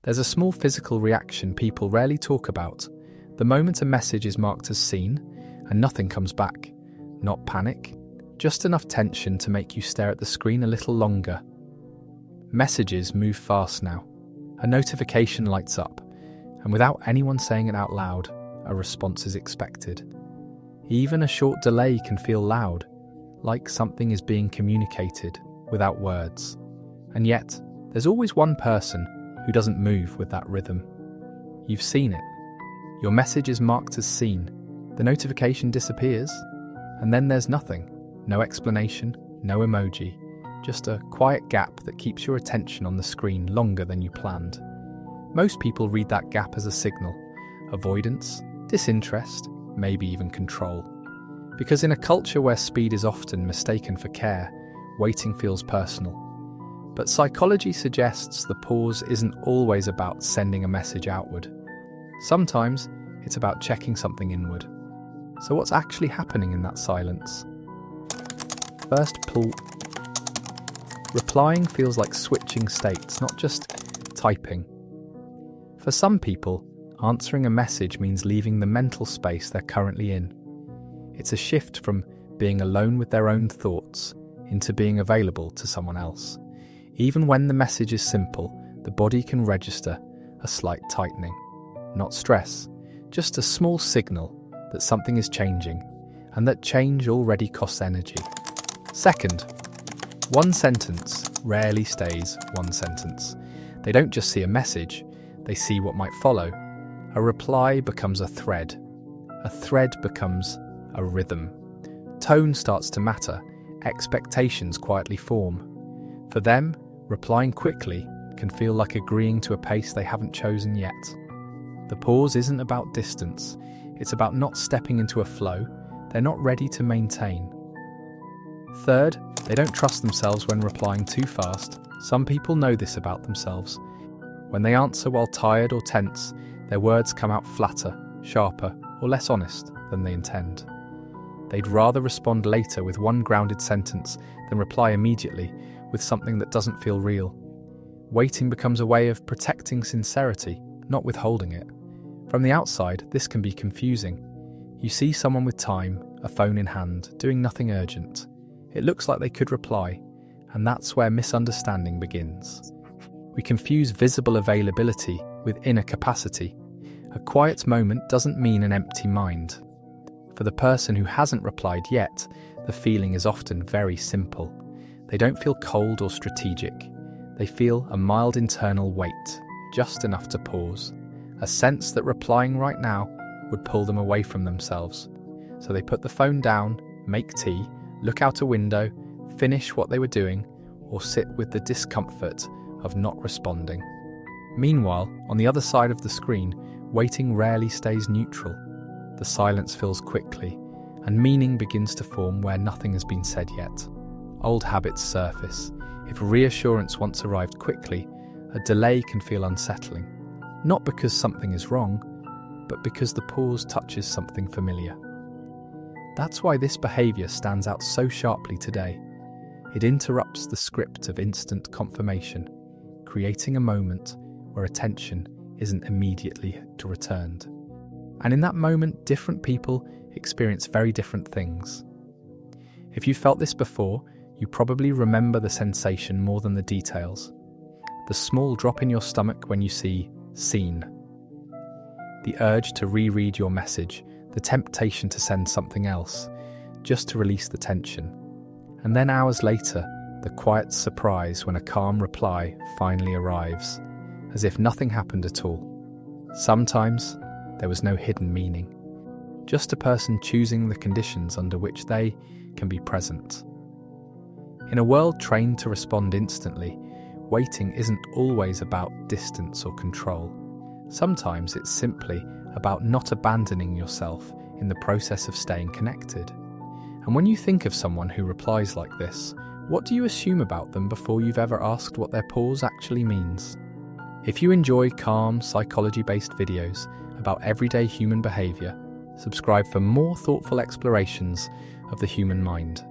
There's a small physical reaction people rarely talk about. The moment a message is marked as seen and nothing comes back. Not panic, just enough tension to make you stare at the screen a little longer. Messages move fast now. A notification lights up, and without anyone saying it out loud, a response is expected. Even a short delay can feel loud, like something is being communicated without words. And yet, there's always one person who doesn't move with that rhythm. You've seen it. Your message is marked as seen. The notification disappears, and then there's nothing. No explanation, no emoji, just a quiet gap that keeps your attention on the screen longer than you planned. Most people read that gap as a signal: avoidance, disinterest, maybe even control. Because in a culture where speed is often mistaken for care, waiting feels personal. But psychology suggests the pause isn't always about sending a message outward. Sometimes it's about checking something inward. So what's actually happening in that silence? First, pull. Replying feels like switching states, not just typing. For some people, answering a message means leaving the mental space they're currently in. It's a shift from being alone with their own thoughts into being available to someone else. Even when the message is simple, the body can register a slight tightening. Not stress, just a small signal that something is changing, and that change already costs energy. Second, one sentence rarely stays one sentence. They don't just see a message, they see what might follow. A reply becomes a thread. A thread becomes a rhythm. Tone starts to matter. Expectations quietly form. For them, replying quickly can feel like agreeing to a pace they haven't chosen yet. The pause isn't about distance. It's about not stepping into a flow they're not ready to maintain. Third, they don't trust themselves when replying too fast. Some people know this about themselves. When they answer while tired or tense, their words come out flatter, sharper, or less honest than they intend. They'd rather respond later with one grounded sentence than reply immediately with something that doesn't feel real. Waiting becomes a way of protecting sincerity, not withholding it. From the outside, this can be confusing. You see someone with time, a phone in hand, doing nothing urgent. It looks like they could reply, and that's where misunderstanding begins. We confuse visible availability with inner capacity. A quiet moment doesn't mean an empty mind. For the person who hasn't replied yet, the feeling is often very simple. They don't feel cold or strategic. They feel a mild internal weight, just enough to pause. A sense that replying right now would pull them away from themselves. So they put the phone down, make tea, look out a window, finish what they were doing, or sit with the discomfort of not responding. Meanwhile, on the other side of the screen, waiting rarely stays neutral. The silence fills quickly, and meaning begins to form where nothing has been said yet. Old habits surface. If reassurance once arrived quickly, a delay can feel unsettling. Not because something is wrong, but because the pause touches something familiar. That's why this behaviour stands out so sharply today. It interrupts the script of instant confirmation, creating a moment where attention isn't immediately returned. And in that moment, different people experience very different things. If you felt this before, you probably remember the sensation more than the details. The small drop in your stomach when you see seen. The urge to reread your message, the temptation to send something else, just to release the tension. And then hours later, the quiet surprise when a calm reply finally arrives, as if nothing happened at all. Sometimes, there was no hidden meaning, just a person choosing the conditions under which they can be present. In a world trained to respond instantly, waiting isn't always about distance or control. Sometimes it's simply about not abandoning yourself in the process of staying connected. And when you think of someone who replies like this, what do you assume about them before you've ever asked what their pause actually means? If you enjoy calm, psychology-based videos about everyday human behaviour, subscribe for more thoughtful explorations of the human mind.